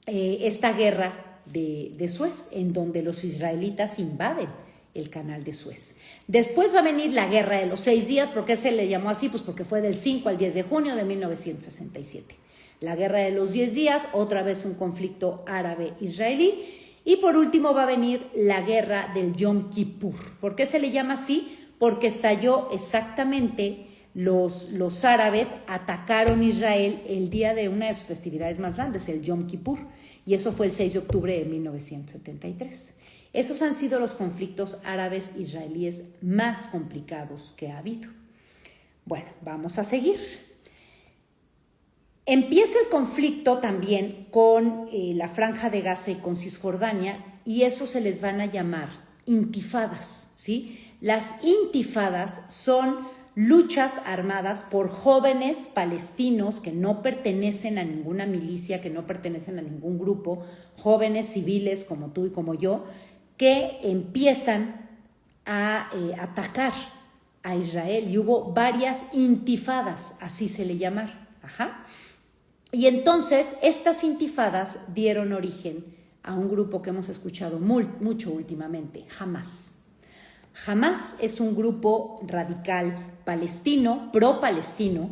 esta guerra de Suez, en donde los israelitas invaden el canal de Suez. Después va a venir la Guerra de los 6 días. ¿Por qué se le llamó así? Pues porque fue del 5 al 10 de junio de 1967. La Guerra de los 10 días, otra vez un conflicto árabe-israelí. Y por último va a venir la Guerra del Yom Kippur. ¿Por qué se le llama así? Porque estalló exactamente, los árabes atacaron Israel el día de una de sus festividades más grandes, el Yom Kippur, y eso fue el 6 de octubre de 1973. Esos han sido los conflictos árabes israelíes más complicados que ha habido. Bueno, vamos a seguir. Empieza el conflicto también con la Franja de Gaza y con Cisjordania, y eso se les van a llamar intifadas, ¿sí? Las intifadas son luchas armadas por jóvenes palestinos que no pertenecen a ninguna milicia, que no pertenecen a ningún grupo, jóvenes civiles como tú y como yo, que empiezan a atacar a Israel, y hubo varias intifadas, así se le llamaron. Y entonces estas intifadas dieron origen a un grupo que hemos escuchado mucho últimamente, Hamás. Hamás es un grupo radical palestino, pro-palestino,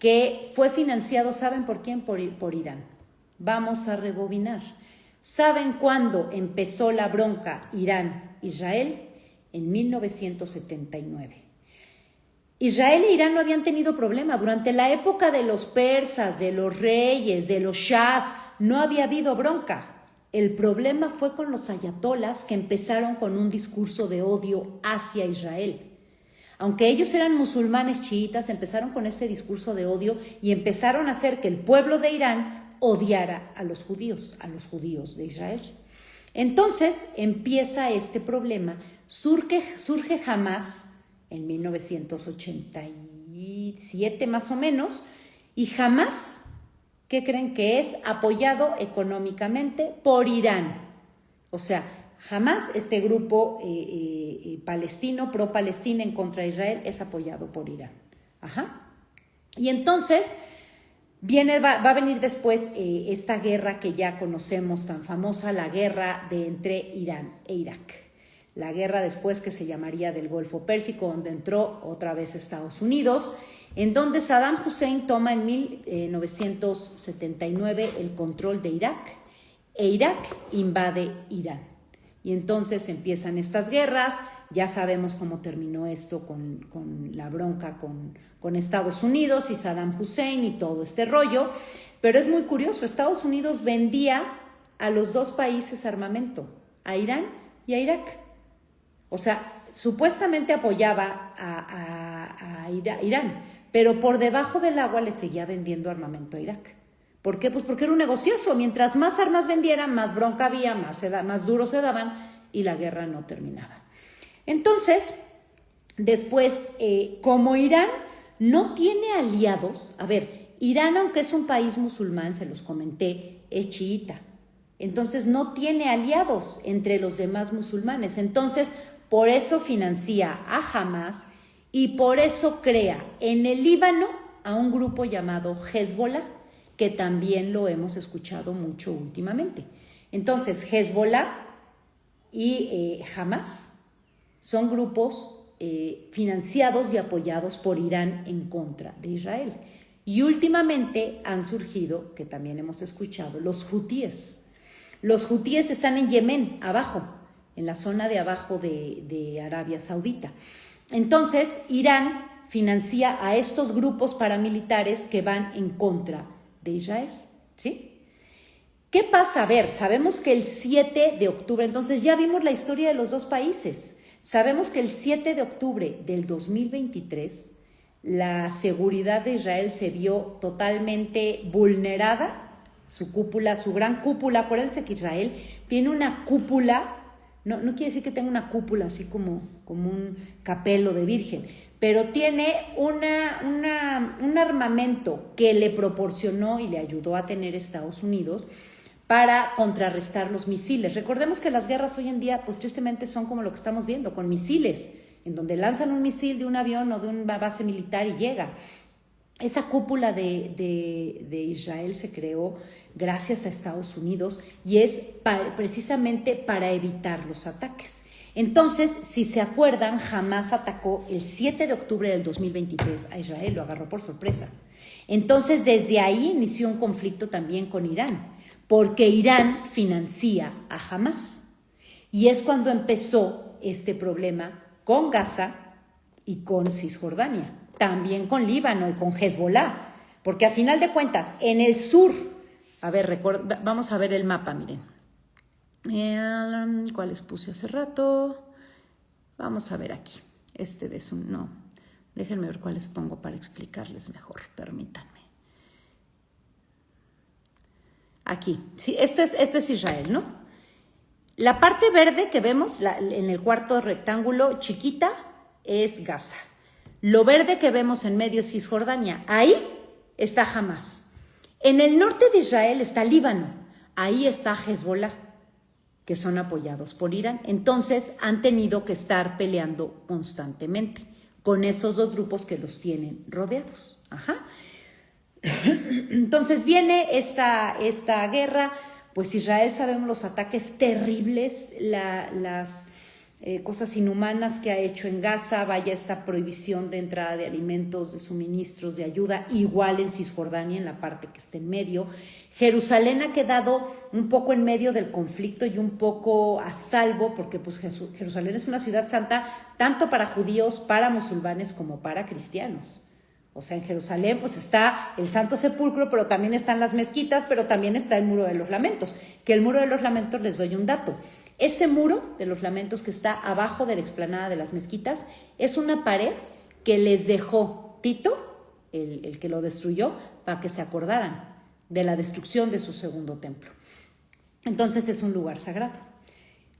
que fue financiado, ¿saben por quién? Por Irán. Vamos a rebobinar. ¿Saben cuándo empezó la bronca Irán-Israel? En 1979. Israel e Irán no habían tenido problema. Durante la época de los persas, de los reyes, de los shahs, no había habido bronca. El problema fue con los ayatolas que empezaron con un discurso de odio hacia Israel. Aunque ellos eran musulmanes chiitas, empezaron con este discurso de odio y empezaron a hacer que el pueblo de Irán odiara a los judíos de Israel. Entonces empieza este problema, surge Hamás en 1987 más o menos, y Hamás, ¿qué creen que es? Apoyado económicamente por Irán. O sea, Hamás, este grupo palestino, pro-Palestina en contra de Israel, es apoyado por Irán. Ajá. Y entonces va a venir después esta guerra que ya conocemos tan famosa, la guerra entre Irán e Irak. La guerra después que se llamaría del Golfo Pérsico, donde entró otra vez Estados Unidos, en donde Saddam Hussein toma en 1979 el control de Irak, e Irak invade Irán. Y entonces empiezan estas guerras, ya sabemos cómo terminó esto con la bronca con Estados Unidos y Saddam Hussein y todo este rollo, pero es muy curioso, Estados Unidos vendía a los dos países armamento, a Irán y a Irak. O sea, supuestamente apoyaba a Irán, pero por debajo del agua le seguía vendiendo armamento a Irak. ¿Por qué? Pues porque era un negocioso. Mientras más armas vendieran, más bronca había, más duro se daban y la guerra no terminaba. Entonces, después, como Irán no tiene aliados, a ver, Irán, aunque es un país musulmán, se los comenté, es chiita. Entonces, no tiene aliados entre los demás musulmanes. Entonces, por eso financia a Hamás y por eso crea en el Líbano a un grupo llamado Hezbollah, que también lo hemos escuchado mucho últimamente. Entonces, Hezbollah y Hamás son grupos financiados y apoyados por Irán en contra de Israel. Y últimamente han surgido, que también hemos escuchado, los hutíes. Los hutíes están en Yemen, abajo, en la zona de abajo de Arabia Saudita. Entonces, Irán financia a estos grupos paramilitares que van en contra de Israel, ¿sí? ¿Qué pasa? A ver, sabemos que el 7 de octubre, entonces ya vimos la historia de los dos países. Sabemos que el 7 de octubre del 2023, la seguridad de Israel se vio totalmente vulnerada. Su cúpula, su gran cúpula, acuérdense que Israel tiene una cúpula. No quiere decir que tenga una cúpula así como un capelo de virgen, pero tiene un armamento que le proporcionó y le ayudó a tener Estados Unidos para contrarrestar los misiles. Recordemos que las guerras hoy en día, pues tristemente son como lo que estamos viendo, con misiles, en donde lanzan un misil de un avión o de una base militar y llega. Esa cúpula de Israel se creó gracias a Estados Unidos y es precisamente para evitar los ataques. Entonces, si se acuerdan, Hamás atacó el 7 de octubre del 2023 a Israel, lo agarró por sorpresa. Entonces, desde ahí inició un conflicto también con Irán, porque Irán financia a Hamás. Y es cuando empezó este problema con Gaza y con Cisjordania, también con Líbano y con Hezbollah, porque a final de cuentas, en el sur, a ver, vamos a ver el mapa, miren. ¿Cuáles puse hace rato? Vamos a ver aquí. No. Déjenme ver cuáles pongo para explicarles mejor. Permítanme. Aquí. Sí, esto es Israel, ¿no? La parte verde que vemos en el cuarto rectángulo chiquita es Gaza. Lo verde que vemos en medio es Cisjordania. Ahí está Hamás. En el norte de Israel está Líbano. Ahí está Hezbollah, que son apoyados por Irán. Entonces han tenido que estar peleando constantemente con esos dos grupos que los tienen rodeados. Ajá. Entonces viene esta guerra, pues Israel, sabemos los ataques terribles, cosas inhumanas que ha hecho en Gaza, vaya esta prohibición de entrada de alimentos, de suministros, de ayuda, igual en Cisjordania, en la parte que está en medio. Jerusalén ha quedado un poco en medio del conflicto y un poco a salvo, porque pues Jerusalén es una ciudad santa tanto para judíos, para musulmanes, como para cristianos. O sea, en Jerusalén pues está el Santo Sepulcro, pero también están las mezquitas, pero también está el Muro de los Lamentos, que el Muro de los Lamentos, les doy un dato. Ese Muro de los Lamentos que está abajo de la explanada de las mezquitas es una pared que les dejó Tito, el que lo destruyó, para que se acordaran de la destrucción de su segundo templo. Entonces es un lugar sagrado.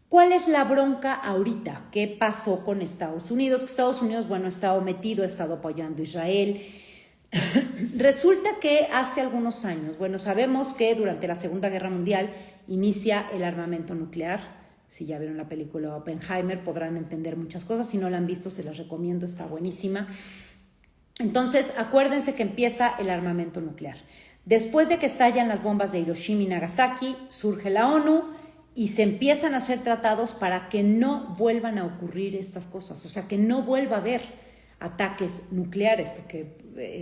¿Cuál es la bronca ahorita? ¿Qué pasó con Estados Unidos? Que Estados Unidos, bueno, ha estado metido, ha estado apoyando a Israel. Resulta que hace algunos años, bueno, sabemos que durante la Segunda Guerra Mundial inicia el armamento nuclear. Si ya vieron la película Oppenheimer podrán entender muchas cosas. Si no la han visto, se las recomiendo, está buenísima. Entonces, acuérdense que empieza el armamento nuclear. Después de que estallan las bombas de Hiroshima y Nagasaki, surge la ONU y se empiezan a hacer tratados para que no vuelvan a ocurrir estas cosas, o sea, que no vuelva a haber ataques nucleares, porque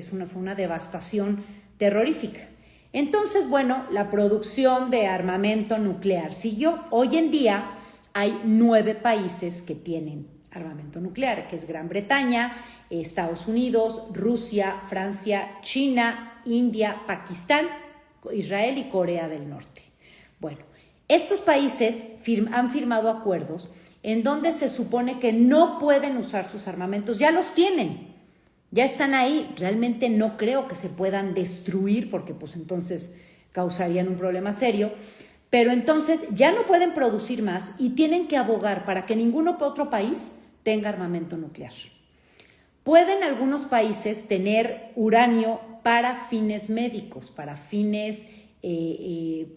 fue una devastación terrorífica. Entonces, bueno, la producción de armamento nuclear siguió. Hoy en día hay 9 países que tienen armamento nuclear, que es Gran Bretaña, Estados Unidos, Rusia, Francia, China, India, Pakistán, Israel y Corea del Norte. Bueno, estos países han firmado acuerdos en donde se supone que no pueden usar sus armamentos, ya los tienen, ya están ahí. Realmente no creo que se puedan destruir porque pues entonces causarían un problema serio, pero entonces ya no pueden producir más y tienen que abogar para que ningún otro país tenga armamento nuclear. Pueden algunos países tener uranio para fines médicos, para fines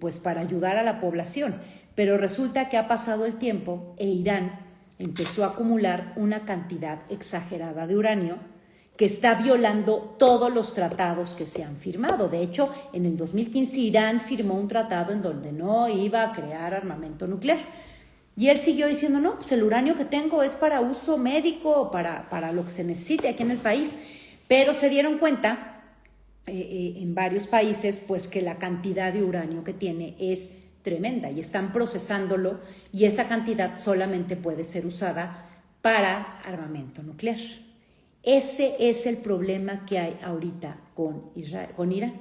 pues para ayudar a la población, pero resulta que ha pasado el tiempo e Irán empezó a acumular una cantidad exagerada de uranio que está violando todos los tratados que se han firmado. De hecho, en el 2015 Irán firmó un tratado en donde no iba a crear armamento nuclear. Y él siguió diciendo, no, pues el uranio que tengo es para uso médico, para lo que se necesite aquí en el país. Pero se dieron cuenta en varios países pues que la cantidad de uranio que tiene es tremenda y están procesándolo y esa cantidad solamente puede ser usada para armamento nuclear. Ese es el problema que hay ahorita con Irán.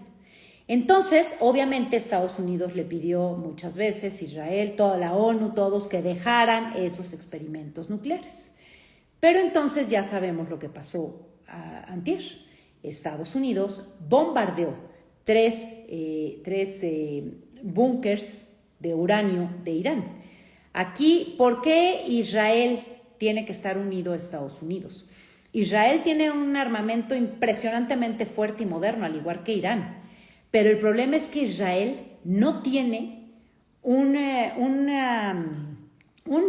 Entonces, obviamente Estados Unidos le pidió muchas veces, Israel, toda la ONU, todos que dejaran esos experimentos nucleares. Pero entonces ya sabemos lo que pasó antier. Estados Unidos bombardeó tres búnkers de uranio de Irán. Aquí, ¿por qué Israel tiene que estar unido a Estados Unidos? Israel tiene un armamento impresionantemente fuerte y moderno, al igual que Irán. Pero el problema es que Israel no tiene un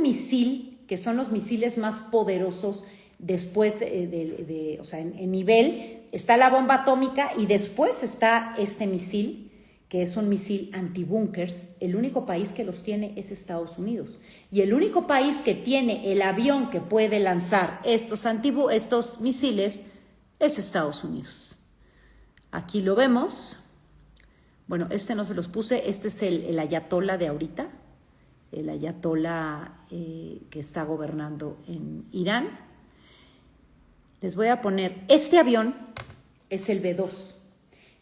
misil, que son los misiles más poderosos después o sea, en nivel, está la bomba atómica y después está este misil, que es un misil antibúnkers. El único país que los tiene es Estados Unidos. Y el único país que tiene el avión que puede lanzar estos misiles es Estados Unidos. Aquí lo vemos. Bueno, este no se los puse, este es el ayatolá de ahorita, el ayatolá que está gobernando en Irán. Les voy a poner, este avión es el B-2.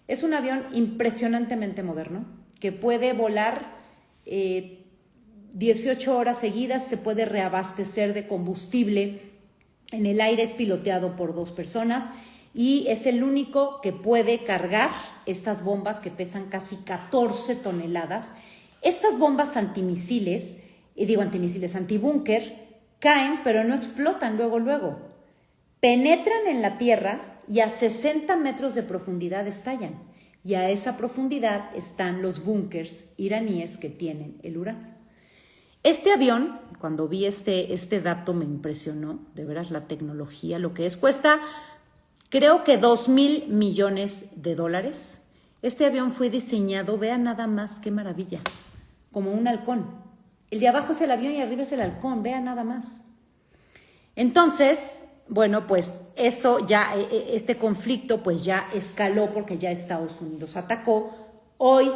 Es un avión impresionantemente moderno que puede volar 18 horas seguidas, se puede reabastecer de combustible, en el aire es piloteado por 2 personas y es el único que puede cargar estas bombas que pesan casi 14 toneladas. Estas bombas antibúnker, caen pero no explotan luego. Penetran en la tierra y a 60 metros de profundidad estallan. Y a esa profundidad están los búnkers iraníes que tienen el uranio. Este avión, cuando vi este dato me impresionó, de veras la tecnología, lo que es, cuesta creo que $2,000 millones. Este avión fue diseñado, vean nada más qué maravilla, como un halcón. El de abajo es el avión y arriba es el halcón, vean nada más. Entonces, bueno, pues eso ya, este conflicto pues ya escaló porque ya Estados Unidos atacó. Hoy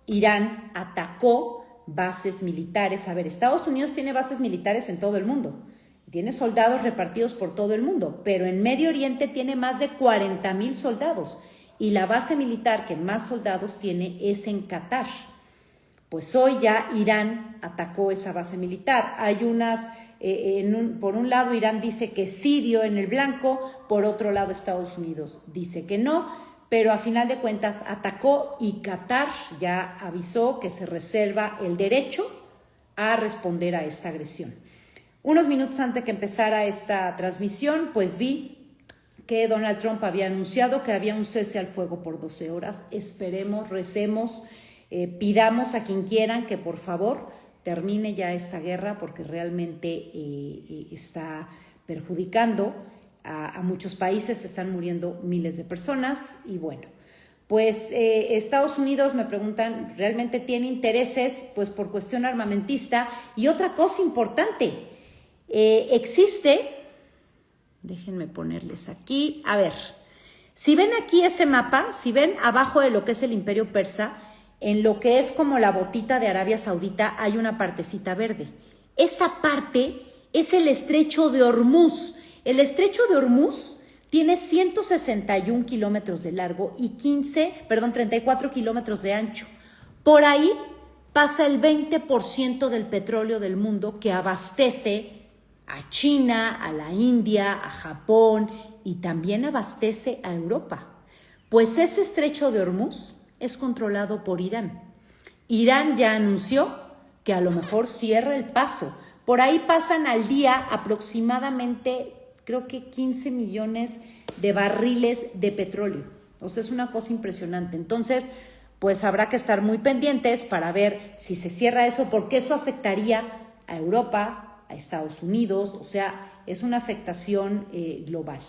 Irán atacó bases militares. A ver, Estados Unidos tiene bases militares en todo el mundo. Tiene soldados repartidos por todo el mundo, pero en Medio Oriente tiene más de 40,000 soldados y la base militar que más soldados tiene es en Qatar. Pues hoy ya Irán atacó esa base militar. Hay unas, por un lado Irán dice que sí dio en el blanco, por otro lado Estados Unidos dice que no, pero a final de cuentas atacó y Qatar ya avisó que se reserva el derecho a responder a esta agresión. Unos minutos antes de que empezara esta transmisión, pues vi que Donald Trump había anunciado que había un cese al fuego por 12 horas. Esperemos, recemos, pidamos a quien quieran que por favor termine ya esta guerra porque realmente está perjudicando a muchos países, están muriendo miles de personas y bueno, pues Estados Unidos, me preguntan, ¿realmente tiene intereses? Pues por cuestión armamentista. Y otra cosa importante, existe, déjenme ponerles aquí, a ver, si ven aquí ese mapa, si ven abajo de lo que es el Imperio Persa, en lo que es como la botita de Arabia Saudita hay una partecita verde. Esa parte es el Estrecho de Hormuz. El Estrecho de Hormuz tiene 161 kilómetros de largo y 34 kilómetros de ancho. Por ahí pasa el 20% del petróleo del mundo que abastece a China, a la India, a Japón y también abastece a Europa. Pues ese Estrecho de Hormuz es controlado por Irán. Irán ya anunció que a lo mejor cierra el paso. Por ahí pasan al día aproximadamente, creo que 15 millones de barriles de petróleo. O sea, es una cosa impresionante. Entonces, pues habrá que estar muy pendientes para ver si se cierra eso, porque eso afectaría a Europa, a Estados Unidos, o sea, es una afectación global.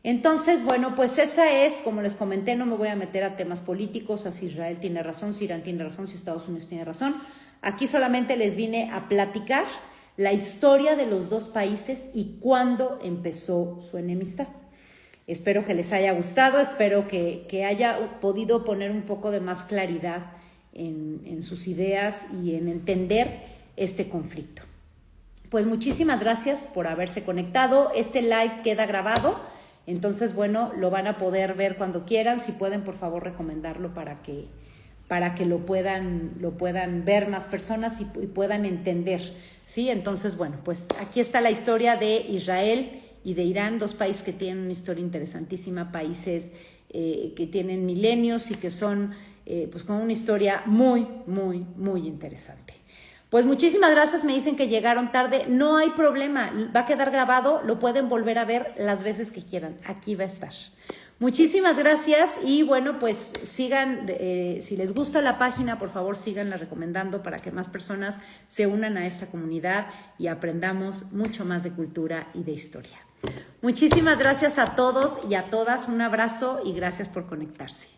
Entonces, bueno, pues esa es, como les comenté, no me voy a meter a temas políticos, a si Israel tiene razón, si Irán tiene razón, si Estados Unidos tiene razón. Aquí solamente les vine a platicar la historia de los dos países y cuándo empezó su enemistad. Espero que les haya gustado, espero que haya podido poner un poco de más claridad en sus ideas y en entender este conflicto. Pues muchísimas gracias por haberse conectado. Este live queda grabado, entonces bueno, lo van a poder ver cuando quieran. Si pueden, por favor, recomendarlo para que lo puedan ver más personas y puedan entender, ¿sí? Entonces, bueno, pues aquí está la historia de Israel y de Irán, dos países que tienen una historia interesantísima, países que tienen milenios y que son pues con una historia muy, muy, muy interesante. Pues muchísimas gracias, me dicen que llegaron tarde, no hay problema, va a quedar grabado, lo pueden volver a ver las veces que quieran, aquí va a estar. Muchísimas gracias y bueno, pues sigan, si les gusta la página, por favor síganla recomendando para que más personas se unan a esta comunidad y aprendamos mucho más de cultura y de historia. Muchísimas gracias a todos y a todas, un abrazo y gracias por conectarse.